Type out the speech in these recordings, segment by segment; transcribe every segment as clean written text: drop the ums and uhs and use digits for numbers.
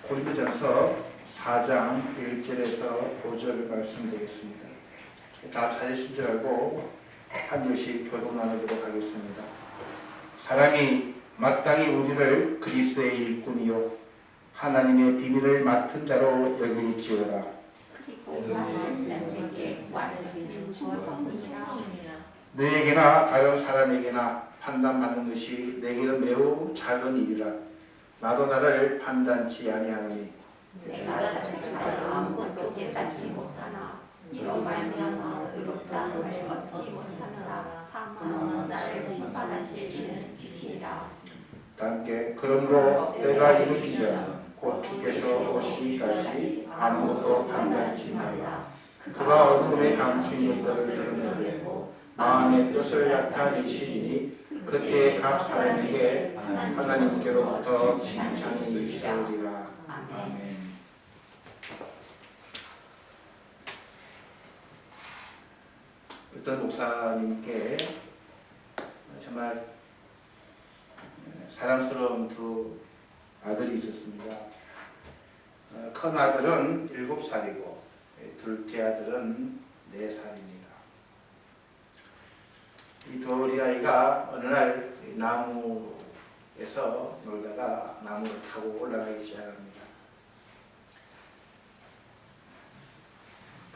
고린도전서 4장 1절에서 5절 말씀 되겠습니다. 다 찾으신 줄 알고 한 절씩 교독 나누도록 하겠습니다. 사람이 마땅히 우리를 그리스도의 일꾼이요 하나님의 비밀을 맡은 자로 여길지어다. 너에게나 다른 사람에게나 판단받는 것이 내게는 매우 작은 일이라. 나도 나를 판단치 아니하노니 내가 자신을 아무것도 깨닫지 못하나 이로 말미암아 의롭다함을 얻지 못하노라. 다만 나를 심판하실 이는 지시라. 함께 그러므로 때가 이르기 전 곧 주께서 오시기까지 아무것도 판단치 말라. 그가 어둠에 감추인 것들을 드러내고 마음의 뜻을 나타내시니 그때 각 사람에게 하나님께로부터 칭찬이 있으리라. 아멘. 어떤 목사님께 정말 사랑스러운 두 아들이 있었습니다. 큰 아들은 7살이고 둘째 아들은 4살입니다. 이 두 어린아이가 어느 날 나무에서 놀다가 나무를 타고 올라가기 시작합니다.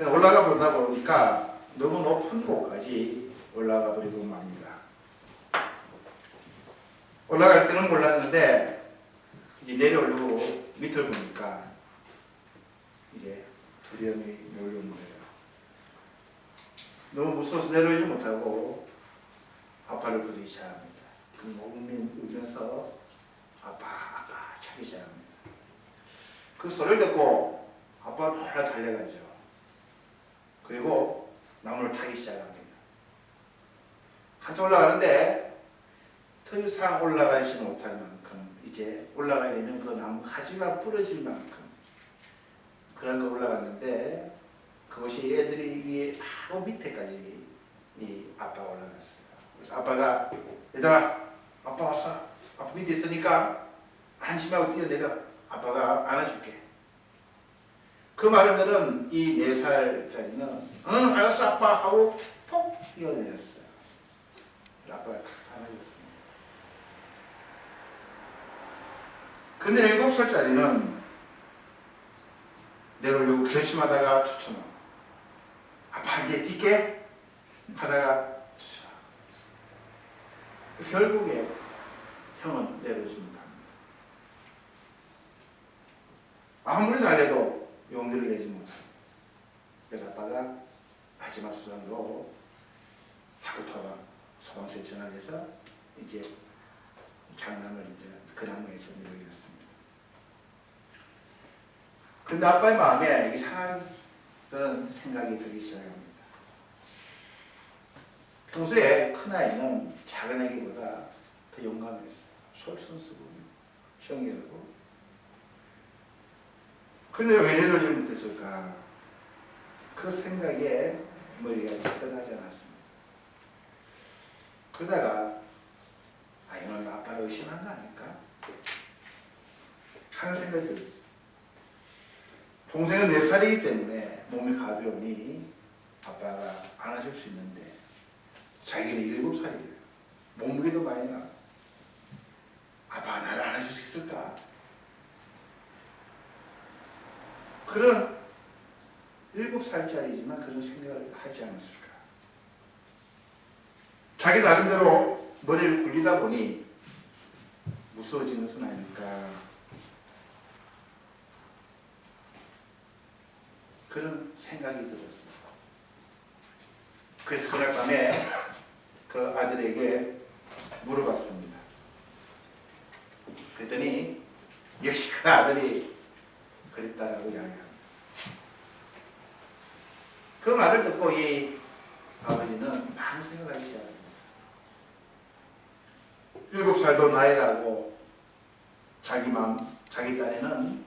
올라가 보다 보니까 너무 높은 곳까지 올라가 버리고 맙니다. 올라갈 때는 몰랐는데 이제 내려오려고 밑을 보니까 이제 두려움이 몰려오는 거예요. 너무 무서워서 내려오지 못하고 아빠를 부르기 시작합니다. 그 울면서 아빠 차기 시작합니다. 그 소리를 듣고 아빠는 홀라 달려가죠. 그리고 나무를 타기 시작합니다. 한참 올라가는데 더 이상 올라가지 못할 만큼 이제 올라가야 되면 그 나무 가지가 부러질 만큼 그런 거 올라갔는데 그것이 애들이 위에 바로 밑에까지 이 아빠가 올라갔어요. 그래서 아빠가 얘들아 아빠 왔어. 아빠 밑에 있으니까 안심하고 뛰어내려. 아빠가 안아줄게. 그 말을 들은 이 4살짜리는 응 알았어 아빠 하고 폭 뛰어내렸어요. 아빠가 탁 안아줬습니다. 근데 7살짜리는 내려오려고 결심하다가 추천하고 아빠 이제 뛸게 하다가 추천하고 결국에 형은 내려오지 못합니다. 아무리 달래도 용기를 내지 못합니다. 그래서 아빠가 마지막 수단으로 야구토랑 소방서에 전화를 해서 이제 장난을 이제 그 나무에서 내려올렸습니다. 그런데 아빠의 마음에 이상한 그런 생각이 들기 시작합니다. 평소에 큰아이는 작은아이보다 더 용감했어요. 솔선수범, 형이라고. 그런데 왜 내려오지 못했을까? 그 생각에 머리가 떠나지 않았습니다. 그러다가 이건 아빠를 의심한 거 아닐까? 하는 생각이 들었어요. 동생은 4살이기 때문에 몸이 가벼우니 아빠가 안아줄 수 있는데 자기는 7살이에요. 몸무게도 많이 나. 아빠가 나를 안아줄 수 있을까? 그런 7살짜리지만 그런 생각을 하지 않았을까? 자기 나름대로 머리를 굴리다 보니 무서워지는 것은 아닐까? 그런 생각이 들었습니다. 그래서 그날 밤에 그 아들에게 물어봤습니다. 그랬더니 역시 그 아들이 그랬다라고 이야기합니다. 그 말을 듣고 이 아버지는 많은 생각을 하기 시작합니다. 7살도 나이라고 자기 마음, 자기 딴에는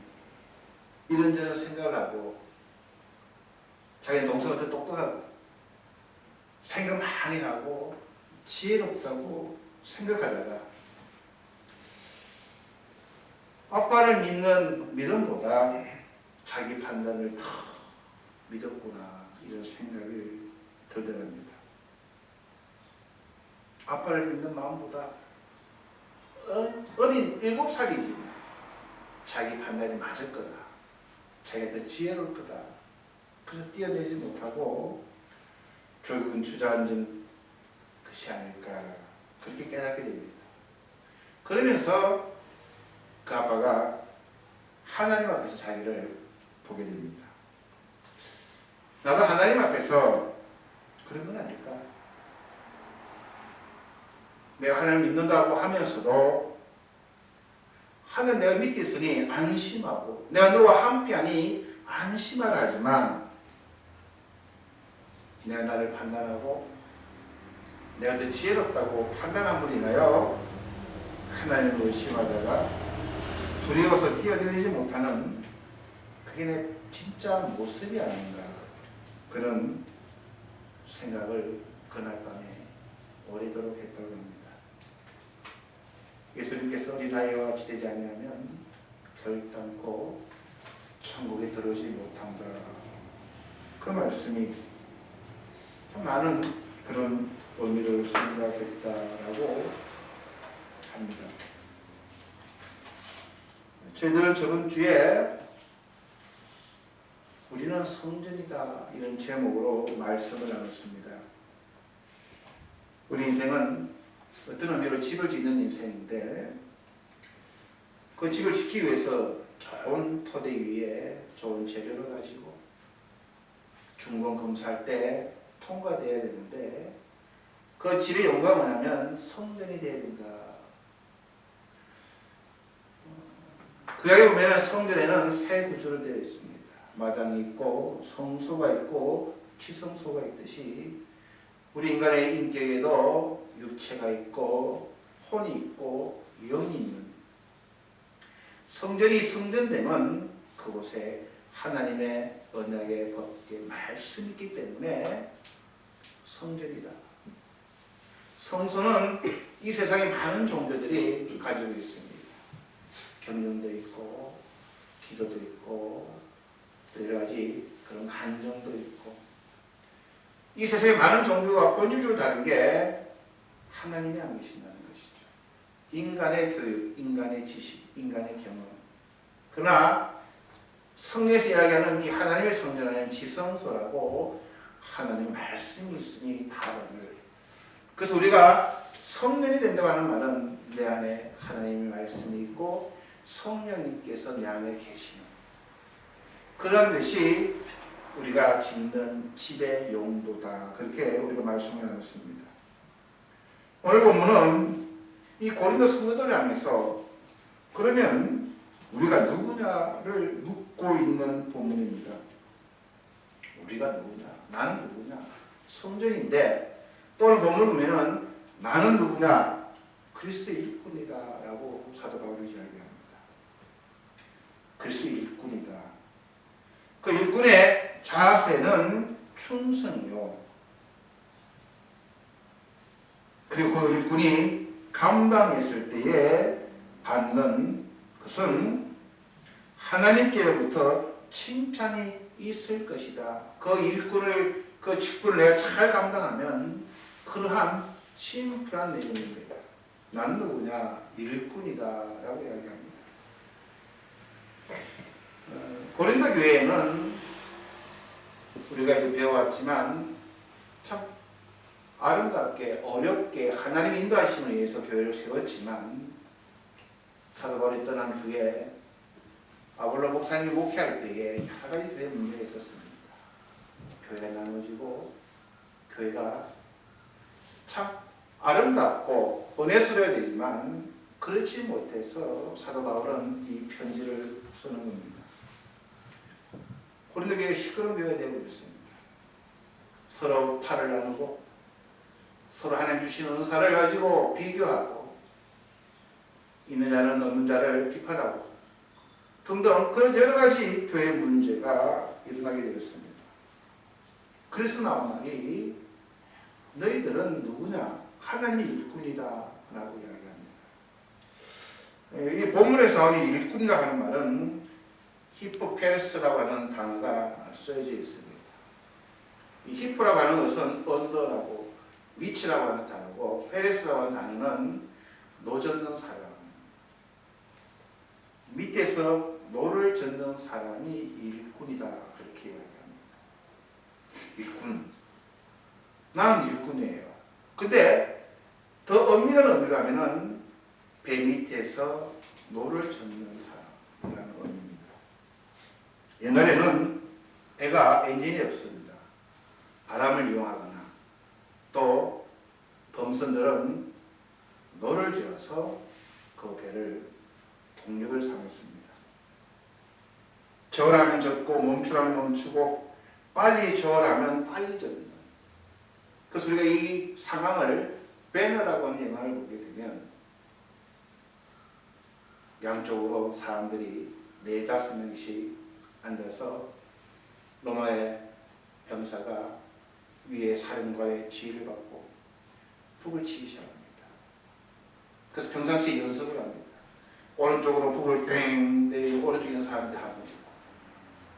이런저런 생각을 하고 자기 동생은 더 똑똑하고 생각 많이 하고 지혜롭다고 생각하다가 아빠를 믿는 믿음보다 자기 판단을 더 믿었구나 이런 생각을 들더랍니다. 아빠를 믿는 마음보다 어린 7살이지 자기 판단이 맞을 거다. 자기가 더 지혜로울 거다. 그래서 뛰어내지 못하고 결국은 주저앉은 것이 아닐까 그렇게 깨닫게 됩니다. 그러면서 그 아빠가 하나님 앞에서 자기를 보게 됩니다. 나도 하나님 앞에서 그런 건 아닐까? 내가 하나님 믿는다고 하면서도 하나님 내가 밑에 있으니 안심하고 내가 너와 함께하니 안심하라 하지만 내가 나를 판단하고 내가 더 지혜롭다고 판단함으로 인하여 하나님을 의심하다가 두려워서 뛰어내리지 못하는 그게 내 진짜 모습이 아닌가 그런 생각을 그날 밤에 오래도록 했다고 합니다. 예수님께서 어린아이와 같이 되지 아니하면 결단코 천국에 들어오지 못한다. 그 말씀이 참 많은 그런 의미를 생각했다라고 합니다. 저희들은 저번 주에 우리는 성전이다 이런 제목으로 말씀을 나눴습니다. 우리 인생은 어떤 의미로 집을 짓는 인생인데 그 집을 짓기 위해서 좋은 토대 위에 좋은 재료를 가지고 중공 검사할 때 통과돼야 되는데 그 집의 용도가 뭐냐면 성전이 돼야 된다. 구약에 보면 성전에는 세 구조로 되어 있습니다. 마당이 있고 성소가 있고 지성소가 있듯이 우리 인간의 인격에도 육체가 있고 혼이 있고 영이 있는 성전이 성전되면 그곳에 하나님의 언약의 법계 말씀이 있기 때문에 성전이다. 성소는 이 세상에 많은 종교들이 가지고 있습니다. 경전도 있고 기도도 있고 여러 가지 그런 간정도 있고 이 세상에 많은 종교가 본질적으로 다른 게 하나님이 안 계신다는 것이죠. 인간의 교육, 인간의 지식, 인간의 경험. 그러나 성경에서 이야기하는 이 하나님의 성전은 지성소라고 하나님 말씀이 있으니 다음을. 그래서 우리가 성전이 된다고 하는 말은 내 안에 하나님의 말씀이 있고 성령님께서 내 안에 계시는 그런 것이 우리가 짓는 집의 용도다. 그렇게 우리가 말씀을 나눴습니다. 오늘 본문은 이 고린도 성도들을 향해서 그러면 우리가 누구냐를 묻고 있는 본문입니다. 우리가 누구냐? 나는 누구냐? 성전인데 또 오늘 본문을 보면은 나는 누구냐? 그리스도의 일꾼이다 라고 사도 바울이 이야기합니다. 그리스도의 일꾼이다. 그 일꾼의 자세는 충성이요. 그리고 그 일꾼이 감당했을 때에 받는 것은 하나님께로부터 칭찬이 있을 것이다. 그 일꾼을 그 직분을 내가 잘 감당하면 그러한 심플한 내용입니다. 나는 누구냐? 일꾼이다 라고 이야기합니다. 고린도 교회에는 우리가 이제 배워왔지만 참 아름답게 어렵게 하나님의 인도하심을 위해서 교회를 세웠지만 사도 바울이 떠난 후에 아볼로 목사님이 목회할 때에 여러 가지 교회 문제가 있었습니다. 교회가 나눠지고 교회가 참 아름답고 은혜스러워야 되지만 그렇지 못해서 사도 바울은 이 편지를 쓰는 겁니다. 고린도 교회가 시끄러운 교회가 되고 있습니다. 서로 팔을 나누고 서로 하나님 주신 은사를 가지고 비교하고 있는 자는 없는 자를 비판하고 등등 그런 여러 가지 교회 문제가 일어나게 되었습니다. 그래서 나온 말이 너희들은 누구냐? 하나님의 일꾼이다 라고 이야기합니다. 이 본문에서 나오는 일꾼이라고 하는 말은 히포페레스라고 하는 단어가 쓰여져 있습니다. 이 히포라고 하는 것은 언더라고, 위치라고 하는 단어고, 페레스라고 하는 단어는 노젓는 사람, 밑에서 노를 젓는 사람이 일꾼이다, 그렇게 이야기합니다. 일꾼, 나는 일꾼이에요. 근데 더 엄밀한 의미로 하면은 배 밑에서 노를 젓는 사람이라는 의미입니다. 옛날에는 배가 엔진이 없습니다. 바람을 이용하거나 또 범선들은 노를 지어서 그 배를 동력을 삼았습니다. 저으라면 젓고 멈추라면 멈추고 빨리 저으라면 빨리 젓는. 그래서 우리가 이 상황을 배너라고 하는 영화를 보게 되면 양쪽으로 사람들이 4-5명씩 앉아서 로마의 병사가 위에 사령관의 지휘를 받고 북을 치기 시작합니다. 그래서 평상시에 연습을 합니다. 오른쪽으로 북을 땡 때리고 오른쪽에 있는 사람들이 하고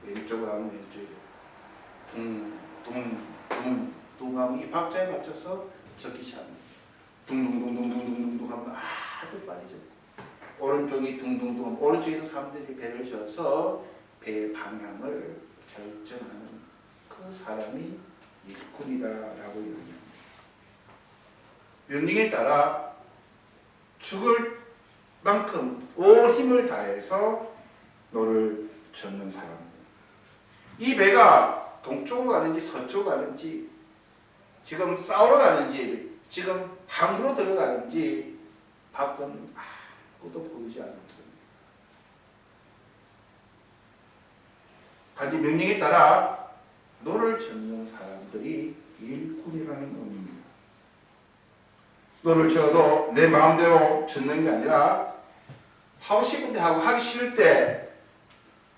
왼쪽으로 하면 왼쪽으로 둥둥둥둥 하면 이 박자에 맞춰서 적기 시작합니다. 둥둥둥둥둥둥둥 하면 아주 빨리 적고 오른쪽이 둥둥둥 오른쪽에 있는 사람들이 배를 져서 배의 방향을 결정하는 그 사람이 일꾼이다라고 이야기합니다. 명령에 따라 죽을 만큼 온 힘을 다해서 노를 젓는 사람들. 이 배가 동쪽으로 가는지 서쪽으로 가는지 지금 싸우러 가는지 지금 항구로 들어가는지 밖은 아무것도 보이지 않습니다. 단지 명령에 따라 노를 젓는 사람들이 일꾼이라는 의미입니다. 노를 젓어도 내 마음대로 젓는 게 아니라 하고 싶을 때 하고 하기 싫을 때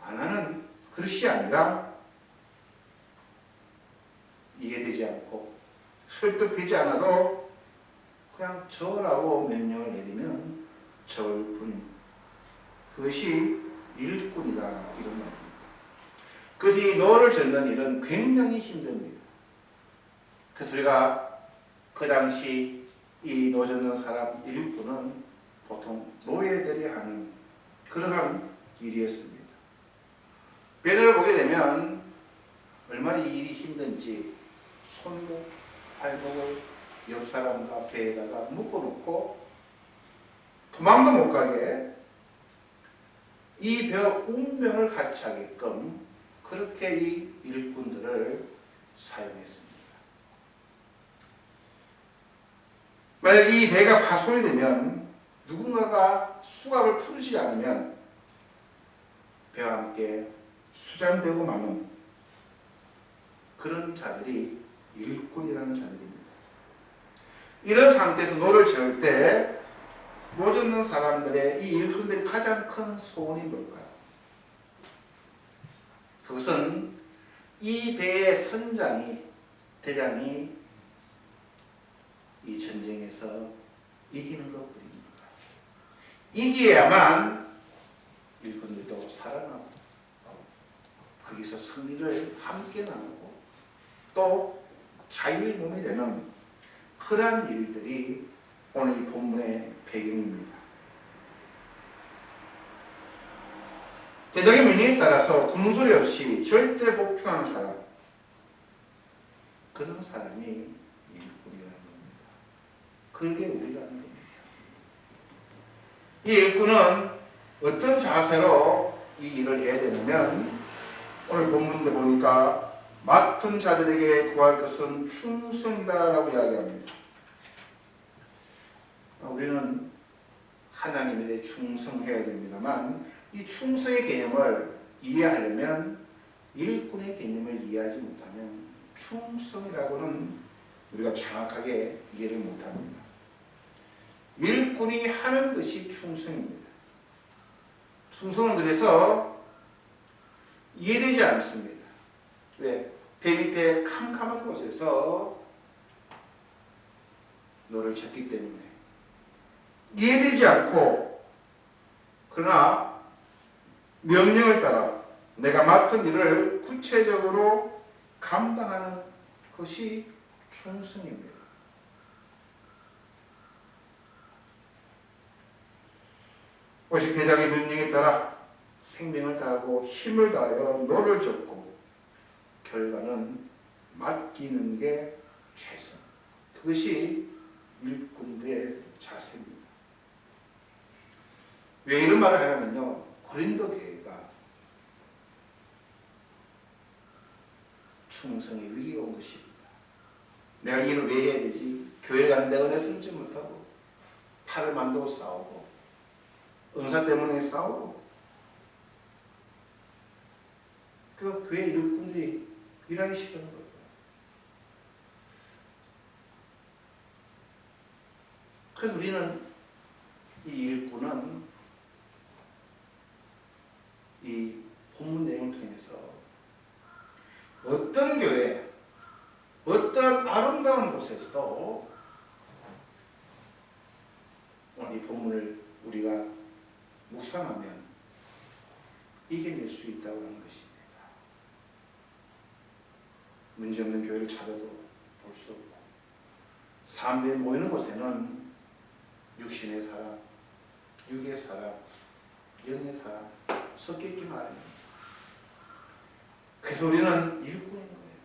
안 하는 그릇이 아니라 이해되지 않고 설득되지 않아도 그냥 저으라고 명령을 내리면 저을 뿐. 그것이 일꾼이다 이런 말입니다. 그래서 이 노를 젓는 일은 굉장히 힘듭니다. 그래서 우리가 그 당시 이 노 젓는 사람 일꾼은 보통 노예들이 하는 그러한 일이었습니다. 배를 보게 되면 얼마나 이 일이 힘든지 손목, 발목을 옆 사람과 배에다가 묶어놓고 도망도 못 가게 이 배와 운명을 같이 하게끔 그렇게 이 일꾼들을 사용했습니다. 만약 이 배가 파손이 되면 누군가가 수갑을 풀지 않으면 배와 함께 수장되고 마는 그런 자들이 일꾼이라는 자들입니다. 이런 상태에서 노를 지을 때 노 젓는 사람들의 이 일꾼들의 가장 큰 소원이 뭘까요? 그것은 이 배의 선장이 대장이 이 전쟁에서 이기는 것뿐입니다. 이기야만 일꾼들도 살아나고 거기서 승리를 함께 나누고 또 자유의 몸이 되는 그러한 일들이 오늘 이 본문의 배경입니다. 대장의 명령에 따라서 군소리 없이 절대 복종하는 사람, 그런 사람이 일꾼이라는 겁니다. 그게 우리라는 겁니다. 이 일꾼은 어떤 자세로 이 일을 해야 되냐면 오늘 본문에 보니까 맡은 자들에게 구할 것은 충성이다라고 이야기합니다. 우리는 하나님에 대해 충성해야 됩니다만 이 충성의 개념을 이해하려면 일꾼의 개념을 이해하지 못하면 충성이라고는 우리가 정확하게 이해를 못합니다. 일꾼이 하는 것이 충성입니다. 충성은 그래서 이해되지 않습니다. 왜? 배 밑에 캄캄한 곳에서 노를 젓기 때문에 이해되지 않고 그러나 명령을 따라 내가 맡은 일을 구체적으로 감당하는 것이 충성입니다. 오직 대장의 명령에 따라 생명을 다하고 힘을 다하여 노를 젓고 결과는 맡기는 게 최선. 그것이 일꾼들의 자세입니다. 왜 이런 말을 하냐면요, 고린도 교회가 충성의 위기가 온 것입니다. 내가 이 일을 왜 해야 되지? 교회 가는데 은혜 쓰지 못하고 팔을 만들고 싸우고 은사 때문에 싸우고 그 교회 일꾼들이 일하기 싫은 거예요. 그래서 우리는 이 일꾼은 이 본문 내용을 통해서 어떤 교회, 어떤 아름다운 곳에서도 오늘 이 본문을 우리가 묵상하면 이겨낼 수 있다고 하는 것입니다. 문제없는 교회를 찾아도 볼 수 없고 사람들이 모이는 곳에는 육신의 사람, 육의 사람, 영의 사람 섞여있기 마련입니다. 그래서 우리는 일꾼인 거예요.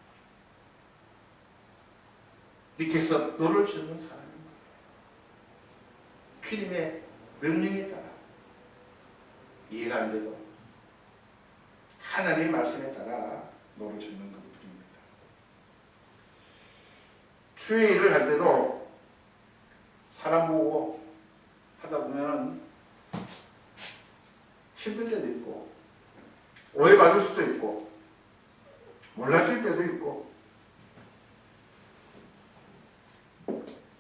밑에서 노를 젓는 사람인 거예요. 주님의 명령에 따라 이해가 안 돼도 하나님의 말씀에 따라 노를 젓는 것뿐입니다. 주의 일을 할 때도 사람 보고 하다 보면 힘들 때도 있고 오해받을 수도 있고 몰라줄 때도 있고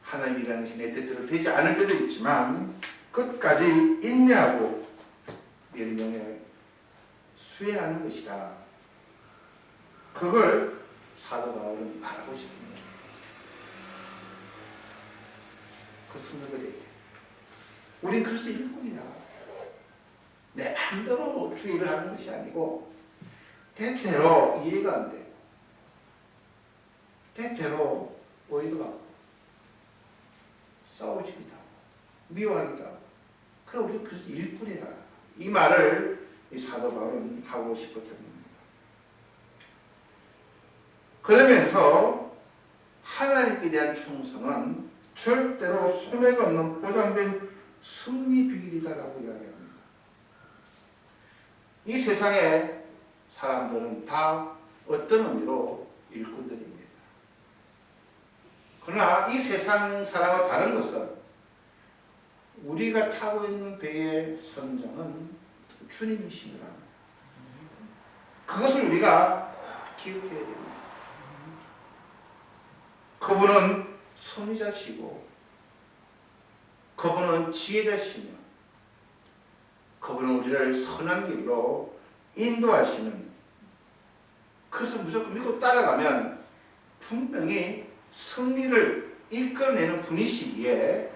하나님이라는 것이 내 뜻대로 되지 않을 때도 있지만 끝까지 인내하고 명령을 수행하는 것이다. 그걸 사도 바울은 말하고 싶습니다. 그 성도들에게 우린 그리스도 일꾼이야. 내 마음대로 주의를 하는 것이 아니고 때때로 이해가 안 되고 때때로 오해도 하고 싸우지기도 하고 미워하기도 하고 그럼 우리는 그리스도 일꾼이라. 이 말을 이 사도 바울은 하고 싶었던 겁니다. 그러면서 하나님께 대한 충성은 절대로 손해가 없는 보장된 승리 비결이다라고 이야기합니다. 이 세상의 사람들은 다 어떤 의미로 일꾼들입니다. 그러나 이 세상 사람과 다른 것은 우리가 타고 있는 배의 선장은 주님이시니라. 그것을 우리가 기억해야 됩니다. 그분은 선지자시고 그분은 지혜자시며 그분은 우리를 선한 길로 인도하시는, 그것을 무조건 믿고 따라가면 분명히 승리를 이끌어내는 분이시기에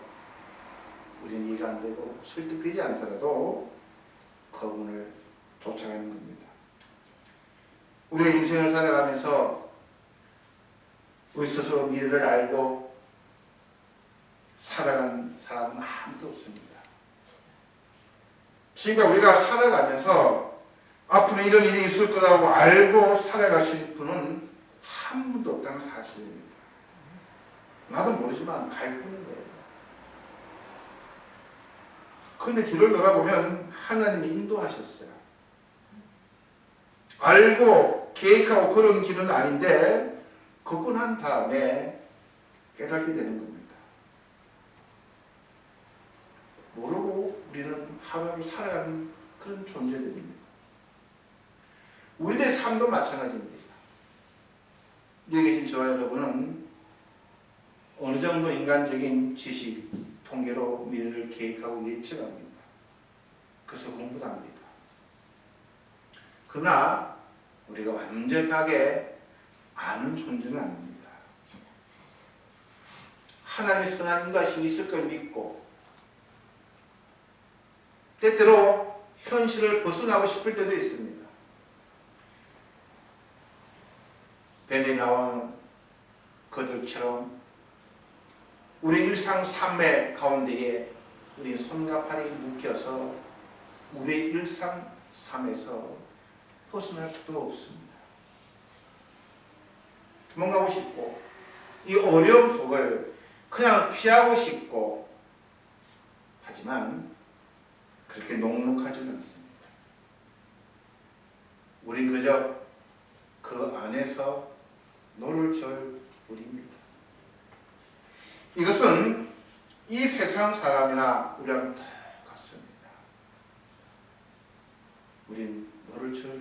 우리는 이해가 안 되고 설득되지 않더라도 그분을 쫓아가는 겁니다. 우리가 인생을 살아가면서 우리 스스로 미래를 알고 살아간 사람은 아무도 없습니다. 지금까지 우리가 살아가면서 앞으로 이런 일이 있을 거라고 알고 살아가실 분은 한 분도 없다는 사실입니다. 나도 모르지만 갈 뿐인 거예요. 그런데 뒤를 돌아보면 하나님이 인도하셨어요. 알고 계획하고 그런 길은 아닌데 걷고 난 다음에 깨닫게 되는 겁니다. 모르고 우리는 하루를 살아가는 그런 존재들입니다. 우리들의 삶도 마찬가지입니다. 여기 계신 저와 여러분은 어느 정도 인간적인 지식, 통계로 미래를 계획하고 예측합니다. 그래서 공부도 합니다. 그러나 우리가 완전하게 아는 존재는 아닙니다. 하나님의 선한 인가심이 있을 걸 믿고 때때로 현실을 벗어나고 싶을 때도 있습니다. 밴드에 나온 그들처럼 우리 일상 삶의 가운데에 우리 손과 발이 묶여서 우리 일상 삶에서 벗어날 수도 없습니다. 도망가고 싶고 이 어려움 속을 그냥 피하고 싶고 하지만 그렇게 녹록하지는 않습니다. 우리 그저 그 안에서 노를 절 뿐입니다. 이것은 이 세상 사람이나 우리랑 똑같습니다. 우린 노를 절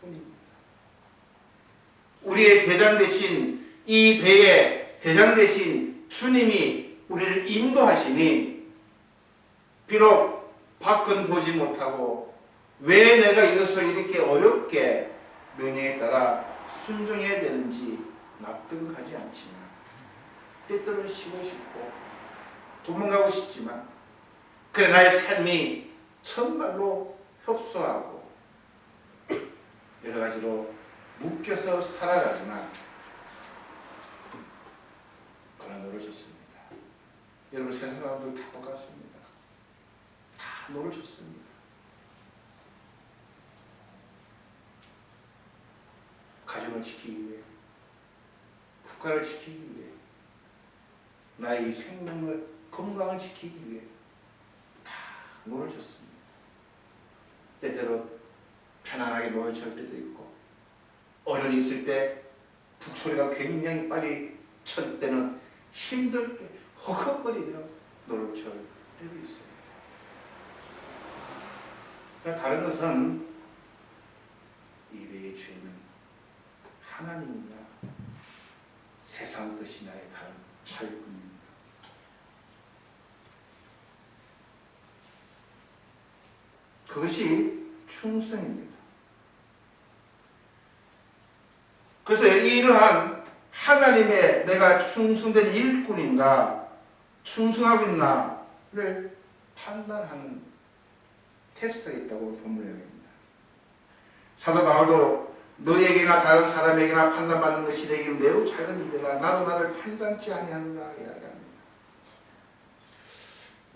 뿐입니다. 우리의 대장 되신 이 배의 대장 되신 주님이 우리를 인도하시니 비록 밖은 보지 못하고 왜 내가 이것을 이렇게 어렵게 명령에 따라 순종해야 되는지 납득은 하지 않지만 때때로 쉬고 싶고 도망가고 싶지만 그래 나의 삶이 정말로 협소하고 여러 가지로 묶여서 살아가지만 그런 노를 줬습니다. 여러분 세상 사람들 다 똑같습니다. 다 노를 줬습니다. 가정을 지키기 위해 국가를 지키기 위해 나의 이 생명을 건강을 지키기 위해 다 노를 줬습니다. 때때로 편안하게 노를 절 때도 있고 어른이 있을 때 북소리가 굉장히 빨리 칠 때는 힘들게 허걱거리며 노를 절 때도 있습니다. 그러나 다른 것은 이 배의 주인은 하나님이나 세상 것이 나의 다른 차일 뿐입니다. 그것이 충성입니다. 그래서 이러한 하나님의 내가 충성된 일꾼인가 충성하고 있나를 판단하는 테스트가 있다고 본문에 합니다. 사도 바울도 너에게나 다른 사람에게나 판단받는 것이 되기 매우 작은 일이라 나도 나를 판단치 아니하노라 이야기합니다.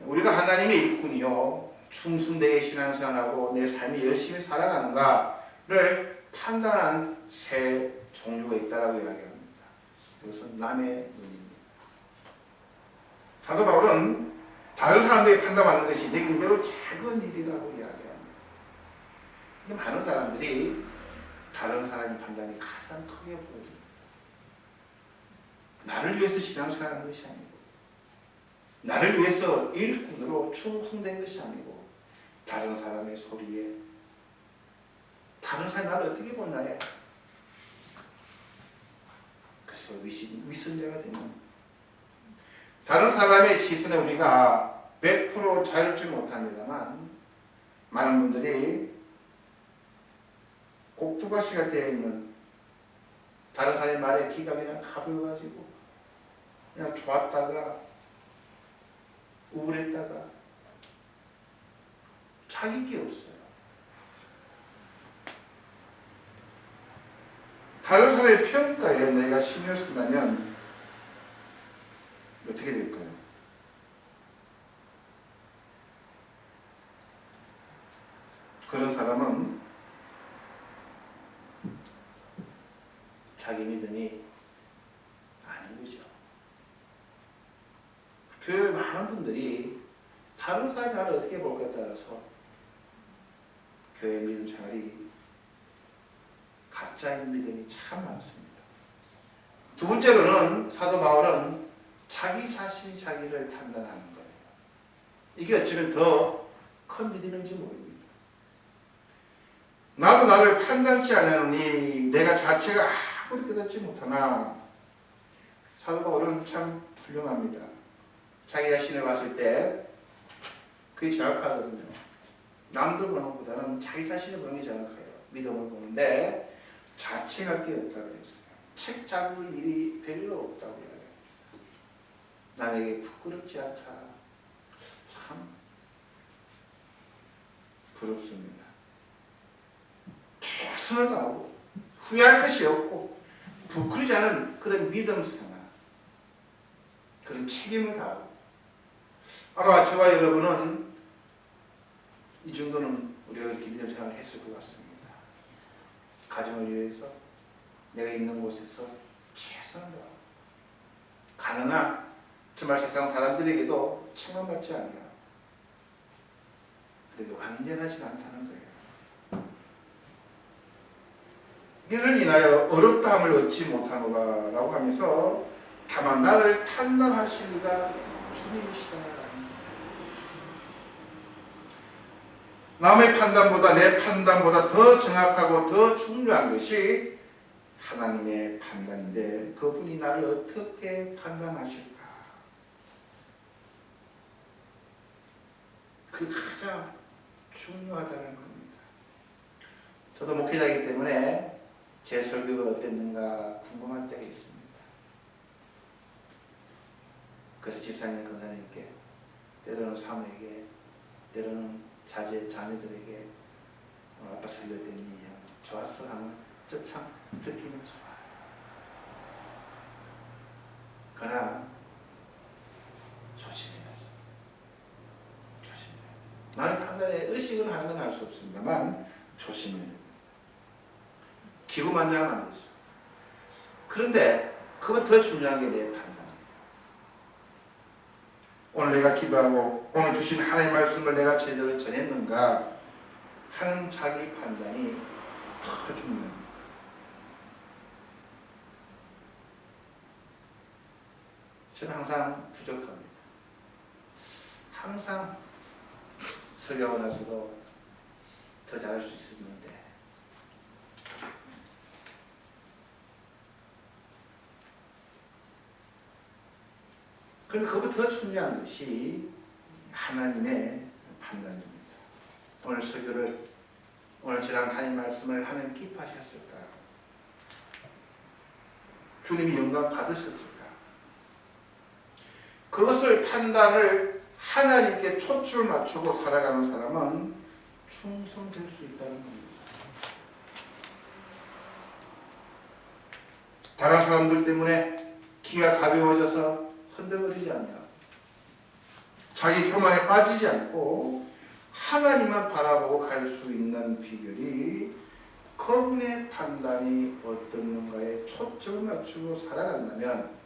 우리가 하나님의 일꾼이요 충성되게 신앙생활하고 내 삶이 열심히 살아가는가를 판단하는 세 종류가 있다라고 이야기합니다. 그것은 남의 눈입니다. 사도 바울은 다른 사람들이 판단받는 것이 내게 매우 작은 일이라고 이야기합니다. 근데 많은 사람들이 다른 사람의 판단이 가장 크게 보여집니다. 나를 위해서 신앙생활하는 것이 아니고 나를 위해서 일꾼으로 충성된 것이 아니고 다른 사람의 소리에 다른 사람이 나를 어떻게 보나요? 그래서 위선자가 되는 다른 사람의 시선에 우리가 100% 자유롭지 못합니다만 많은 분들이 꼭두가시가 되어 있는 다른 사람의 말에 귀가 그냥 가벼워가지고 그냥 좋았다가 우울했다가 자기 게 없어요. 다른 사람의 평가에 내가 신경 쓴다면 어떻게 될까요? 그런 사람은 자기 믿음이 아닌 거죠. 교회 많은 분들이 다른 사람이 나를 어떻게 볼까에 따라서 교회 믿음 생활이 가짜인 믿음이 참 많습니다. 두 번째로는 사도 바울은 자기 자신이 자기를 판단하는 거예요. 이게 어쩌면 더 큰 믿음인지 모릅니다. 나도 나를 판단치 않으니 내가 자체가 아무도 깨닫지 못하나 사도 바울은 참 훌륭합니다. 자기 자신을 봤을 때 그게 정확하거든요. 남들 보는 것보다는 자기 자신을 보는 게 정확해요. 믿음을 보는데 자책할 게 없다고 했어요. 책 잡을 일이 별로 없다고 해요. 남에게 부끄럽지 않다. 참 부럽습니다. 최선을 다하고 후회할 것이 없고 부끄러지 않은 그런 믿음 생활, 그런 책임을 다하고, 아마 저와 여러분은 이 정도는 우리가 이렇게 믿음 생활을 했을 것 같습니다. 가정을 위해서 내가 있는 곳에서 최선을 다하고, 가능한 정말 세상 사람들에게도 칭찬받지 않냐, 그래도 완전하지 않다는 거예요. 이를 인하여 어렵다함을 얻지 못하노라 라고 하면서 다만 나를 판단하실 이가 주님이시다. 남의 판단보다, 내 판단보다 더 정확하고 더 중요한 것이 하나님의 판단인데 그분이 나를 어떻게 판단하실까? 그게 가장 중요하다는 겁니다. 저도 목회자이기 때문에 제 설교가 어땠는가 궁금할 때가 있습니다. 그래서 집사님, 권사님께, 때로는 사모에게, 때로는 자녀들에게 아빠 설교 어땠니? 좋았어 하면 저 참 듣기는 좋아요. 그러나 조심해야죠. 조심해야 돼요. 나의 판단에 의식을 하는 건 알 수 없습니다만 조심해야 됩니다. 기고만장하면 안 되죠. 그런데 그건 더 중요한 게 내 판단이에요. 오늘 내가 기도하고 오늘 주신 하나님의 말씀을 내가 제대로 전했는가 하는 자기 판단이 더 중요합니다. 저는 항상 부족합니다. 항상 설교하고 나서도 더 잘할 수 있었는데 그런데 그보다 더 중요한 것이 하나님의 판단입니다. 오늘 설교를, 오늘 저랑 하나님 말씀을 하나님 기뻐하셨을까? 주님이 영광 받으셨을까? 그것을 판단을 하나님께 초점을 맞추고 살아가는 사람은 충성될 수 있다는 겁니다. 다른 사람들 때문에 기가 가벼워져서 흔들거리지 않냐, 자기 교만에 빠지지 않고 하나님만 바라보고 갈 수 있는 비결이 그분의 판단이 어떻는가에 초점을 맞추고 살아간다면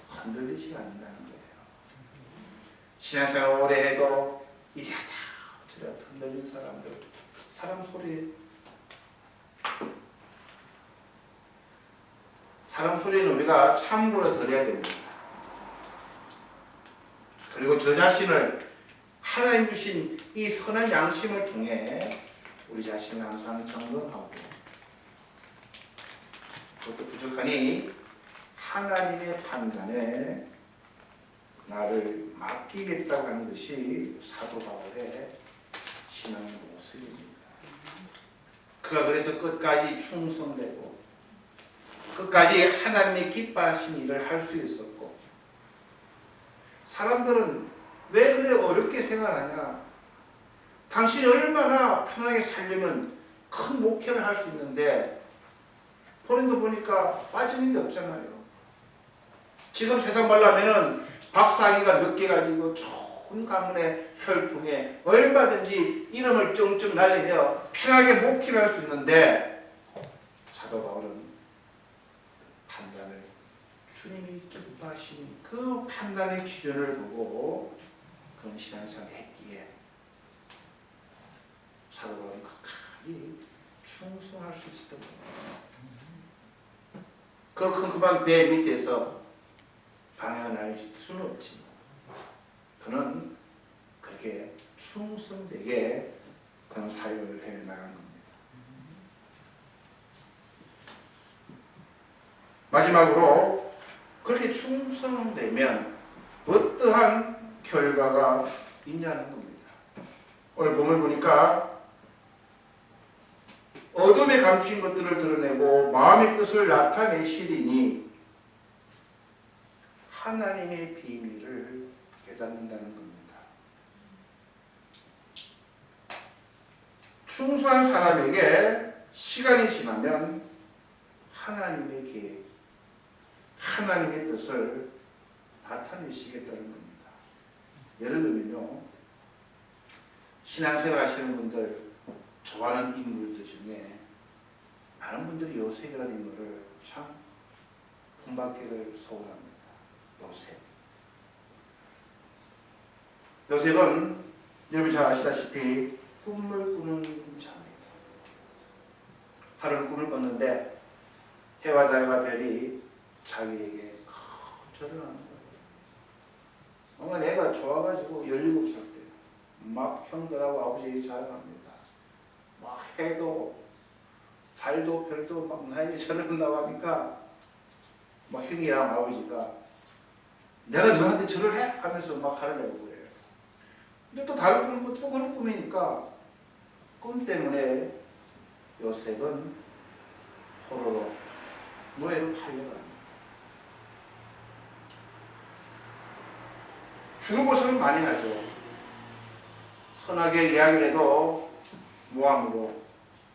흔들리지 않는다는 거예요. 신앙생활 오래 해도 이리 하다 저리 하다 흔들린 사람들, 사람 소리는 우리가 참고로 들어야 됩니다. 그리고 저 자신을 하나님 주신 이 선한 양심을 통해 우리 자신을 항상 점검하고, 그것도 부족하니 하나님의 판단에 나를 맡기겠다고 하는 것이 사도 바울의 신앙의 모습입니다. 그가 그래서 끝까지 충성되고 끝까지 하나님이 기뻐하신 일을 할 수 있었고, 사람들은 왜 그래 어렵게 생활하냐, 당신이 얼마나 편하게 살려면 큰 목회를 할 수 있는데 본인도 보니까 빠지는 게 없잖아요. 지금 세상 말로 하면은 박사학위가 몇 개 가지고 좋은 가문의 혈통에 얼마든지 이름을 쩡쩡 날리며 편하게 목회를 할 수 있는데, 사도 바울은 판단을, 주님이 기뻐하신 그 판단의 기준을 보고 그런 신앙생활을 했기에 사도 바울은 끝까지 충성할 수 있었던 겁니다. 그 큰 그만 배 밑에서 방해할 수는 없지만 그는 그렇게 충성되게 그런 사역을 해 나간 겁니다. 마지막으로 그렇게 충성되면 어떠한 결과가 있냐는 겁니다. 오늘 본문을 보니까 어둠에 감춘 것들을 드러내고 마음의 뜻을 나타내시리니 하나님의 비밀을 깨닫는다는 겁니다. 순수한 사람에게 시간이 지나면 하나님의 계획, 하나님의 뜻을 나타내시겠다는 겁니다. 예를 들면요, 신앙생활 하시는 분들 좋아하는 인물들 중에 많은 분들이 요셉이라는 인물을 참 본받기를 소원합니다. 요셉은 여러분 잘 아시다시피 꿈을 꾸는 자입니다. 하루는 꿈을 꿨는데 해와 달과 별이 자기에게 절을 하는 거예요. 뭔가 내가 좋아가지고 17살 때 막 형들하고 아버지에게 자랑합니다. 막 해도 달도 별도 막 나에게 절을 한다고 하니까 막 형이랑 아버지가 내가 너한테 절을 해? 하면서 막 화를 내고 그래요. 근데 또 다른 꿈을 꾸고 또 그런 꿈이니까 꿈 때문에 요셉은 포로로 노예로 팔려갑니다. 죽을 고생을 많이 하죠. 선하게 이야기를 해도 모함으로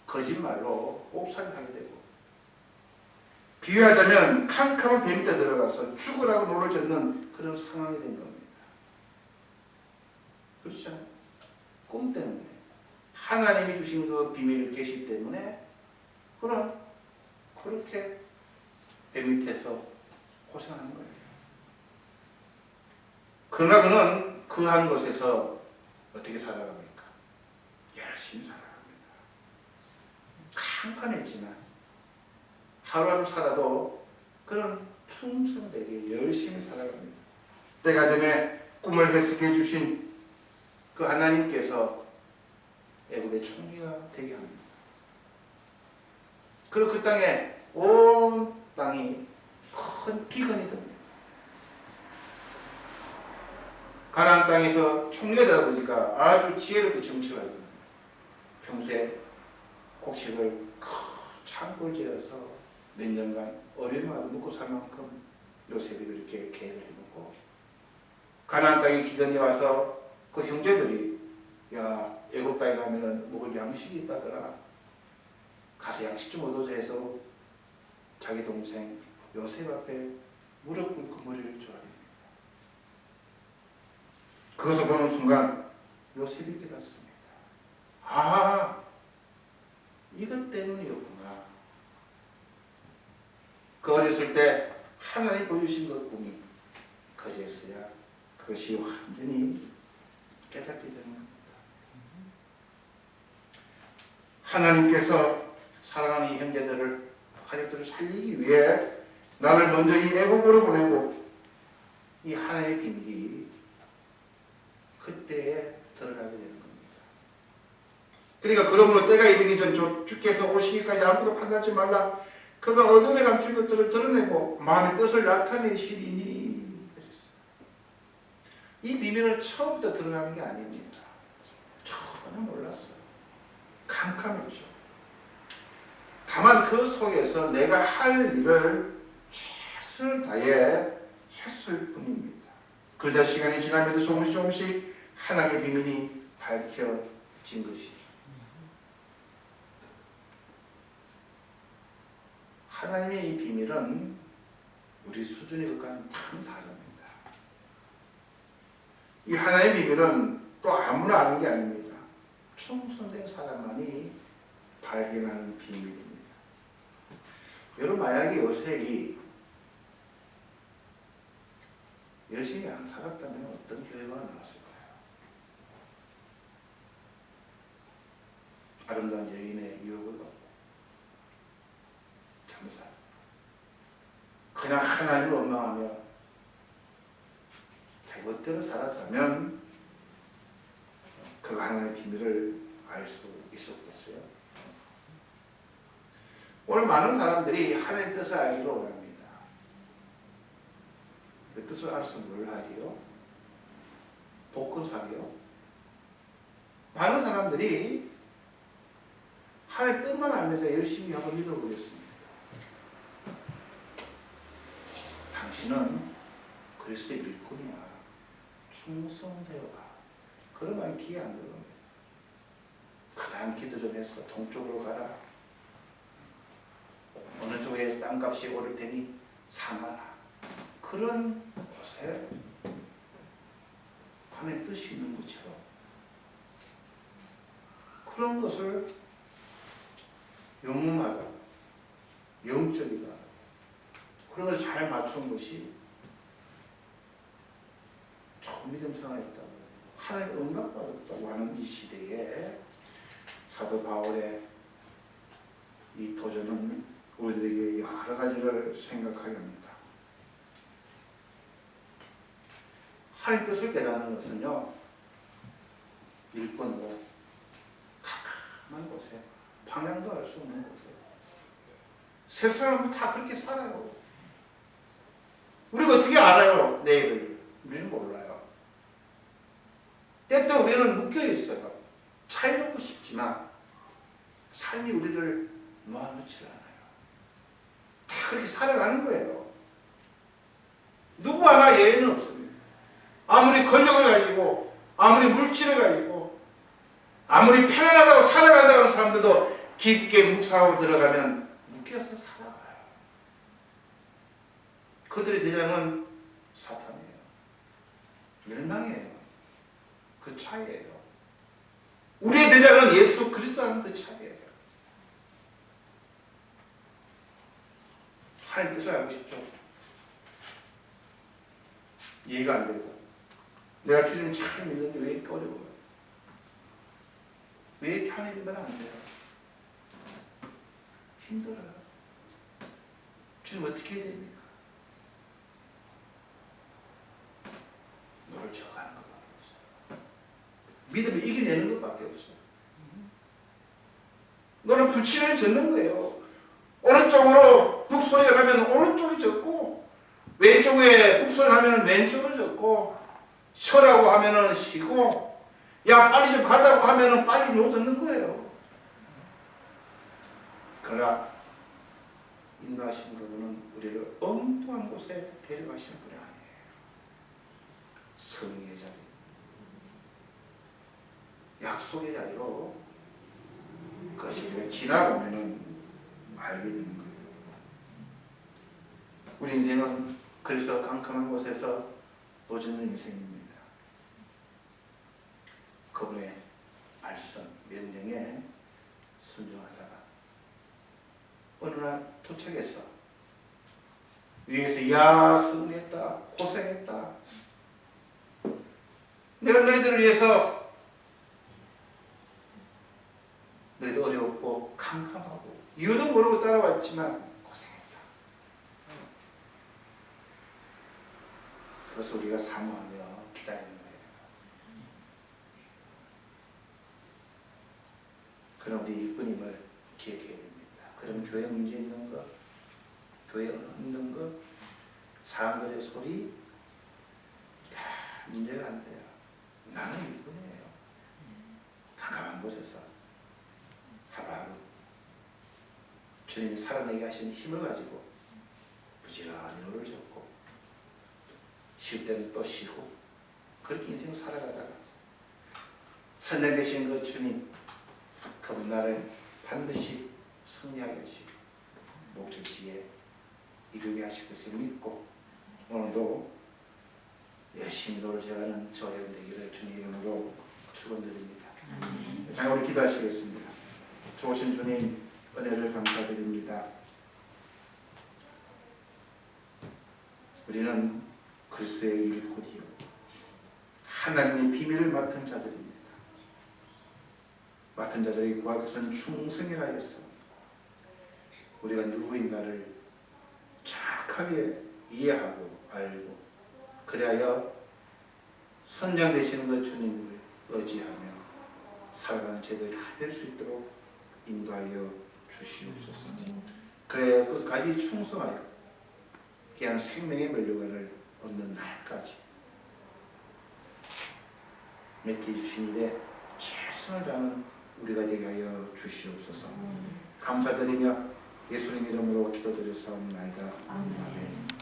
거짓말로 옵살을 하게 되고, 비유하자면 캄캄한 뱀 밑에 들어가서 죽으라고 노를 젓는 그런 상황이 된 겁니다. 그렇지 않아요? 꿈 때문에 하나님이 주신 그 비밀 계시 때문에 그는 그렇게 뱀 밑에서 고생하는 거예요. 그러나 그는 그 한 곳에서 어떻게 살아갑니까? 열심히 살아갑니다. 캄캄했지만 하루하루 살아도 그런 충성되게 열심히 살아갑니다. 때가 되면 꿈을 해석해 주신 그 하나님께서 애굽의 총리가 되게 합니다. 그리고 그 땅에 온 땅이 큰 기근이 듭니다. 가나안 땅에서 총리가 되다 보니까 아주 지혜롭게 정치를 하거든요. 평소에 곡식을 큰 창고를 지어서 몇 년간 어려움을 먹고 살 만큼 요셉이 그렇게 계획을 해놓고, 가나안 땅에 기근이 와서 그 형제들이 야 애굽 땅에 가면은 먹을 양식이 있다더라, 가서 양식 좀 얻어서 해서 자기 동생 요셉 앞에 무릎 꿇고 머리를 조아립니다. 그것을 보는 순간 요셉이 깨닫습니다. 아, 이것 때문이었구나. 그 어렸을 때 하나님 보여주신 그 꿈이 그제서야 그것이 완전히 깨닫게 되는 겁니다. 하나님께서 사랑하는 이 형제들을, 가족들을 살리기 위해 나를 먼저 이 애국으로 보내고 이 하나님의 비밀이 그때에 드러나게 되는 겁니다. 그러니까 그러므로 때가 이르기 전 주께서 오시기까지 아무도 판단하지 말라. 그가 어둠에 감춘 것들을 드러내고 마음의 뜻을 나타내시리니. 이 비밀은 처음부터 드러나는 게 아닙니다. 전혀 몰랐어요. 캄캄했죠. 다만 그 속에서 내가 할 일을 최선을 다해 했을 뿐입니다. 그러자 시간이 지나면서 조금씩 하나님의 비밀이 밝혀진 것이죠. 하나님의 이 비밀은 우리 수준의 것과는 참 다릅니다. 이 하나님의 비밀은 또 아무나 아는 게 아닙니다. 충성된 사람만이 발견하는 비밀입니다. 여러분, 만약에 요셉이 열심히 안 살았다면 어떤 결과가 나왔을까요? 아름다운 여인의 유혹을 받고 잘못 살, 그냥 하나님을 원망하며 제멋대로 살았다면 그가 하나님의 비밀을 알 수 있었겠어요? 오늘 많은 사람들이 하나님의 뜻을 알기로 원합니다. 그 뜻을 알아서 뭘 하리요? 복권 사리요? 많은 사람들이 하나님의 뜻만 알면서 열심히 한번 믿어보겠습니다. 당신은 그리스도의 일꾼이야. 충성되어라. 그런 말이 귀에 안 들어옵니다. 그러한 기도 좀 했어. 동쪽으로 가라. 어느 쪽에 땅값이 오를 테니 사마라. 그런 곳에 하나님의 뜻이 있는 것처럼 그런 것을 영웅하다, 영적이다, 그런 것을 잘 맞춘 것이 좋은 믿음 생활이었다고, 하나님 응답받았다고 하는 이 시대에 사도 바울의 이 도전은 우리들에게 여러 가지를 생각하게 합니다. 하나님 뜻을 깨닫는 것은요, 일본으로 캄캄한 곳에, 방향도 알 수 없는 곳에, 세상은 다 그렇게 살아요. 우리가 어떻게 알아요? 내일을. 우리는 몰라요. 때때 우리는 묶여 있어요. 자유롭고 싶지만 삶이 우리를 놓아놓지 않아요. 다 그렇게 살아가는 거예요. 누구 하나 예외는 없습니다. 아무리 권력을 가지고, 아무리 물질을 가지고, 아무리 편안하다고 살아간다고 하는 사람들도 깊게 묵상하고 들어가면 묶여서 살아가요. 그들의 대장은 사탄이에요. 멸망이에요. 그 차이예요. 우리의 대장은 예수 그리스도라는 그 차이예요. 하나님 뜻을 알고 싶죠? 이해가 안 되고, 내가 주님 잘 믿는데 왜 이렇게 어려워요? 왜 이렇게 하나님은 안 돼요? 힘들어요. 주님 어떻게 해야 됩니까? 너를 저가는 것밖에 없어요. 믿음을 이겨내는 것밖에 없어요. 너는 불신을 젓는 거예요. 오른쪽으로 북소리가 나면 오른쪽이 젓고, 왼쪽에 북소리가 나면 왼쪽으로 젓고, 쉬라고 하면은 쉬고, 야 빨리 좀 가자고 하면은 빨리 놓아듣는 거예요. 그러나 인도하신 그분은 우리를 엉뚱한 곳에 데려가시는 분이 아니에요. 성의의 자리, 약속의 자리로 그것이 우리가 지나보면은 알게 되는 거예요. 우리 인생은 그래서 깜깜한 곳에서 놓쳐있는 인생입니다. 그분의 말씀, 명령에 순종하다가 어느 날 도착했어. 위에서 야 승리했다, 고생했다, 내가 너희들을 위해서, 너희들 어려웠고 캄캄하고 이유도 모르고 따라왔지만 고생했다. 그것을 우리가 사모하며 기다리는 거예요. 그럼 우리 일꾼임을 기억해야 됩니다. 그럼 교회 문제 있는 것, 교회 없는 것, 사람들의 소리 다 문제가 안 돼요. 나는 일꾼이에요. 깜깜한 곳에서 하루하루 주님이 살아내게 하신 힘을 가지고 부지런히 노를 젓고, 쉴 때는 또 쉬고, 그렇게 인생을 살아가다가 선장 되신 그 주님, 그분 나를 반드시 승리하게 하시고 목적지에 이루게 하실 것을 믿고, 오늘도 열심히 노를 져가는 저 여러분 되기를 주님 이름으로 축원드립니다. 자, 우리 기도하시겠습니다. 좋으신 주님, 은혜를 감사드립니다. 우리는 그리스도의 일꾼이요 하나님의 비밀을 맡은 자들입니다. 맡은 자들이 구할 것은 충성이라 했습니다. 우리가 누구인가를 정확하게 이해하고 알고, 그리하여 선장 되시는 그 주님을 의지하며 살아가는 제들이 다 될 수 있도록 인도하여 주시옵소서. 그래야 끝까지 충성하여 그냥 생명의 면류관을 얻는 날까지 맺게 주신 일에 최선을 다하는 우리가 되게 하여 주시옵소서. 감사드리며 예수님 이름으로 기도드렸사옵나이다. 아멘.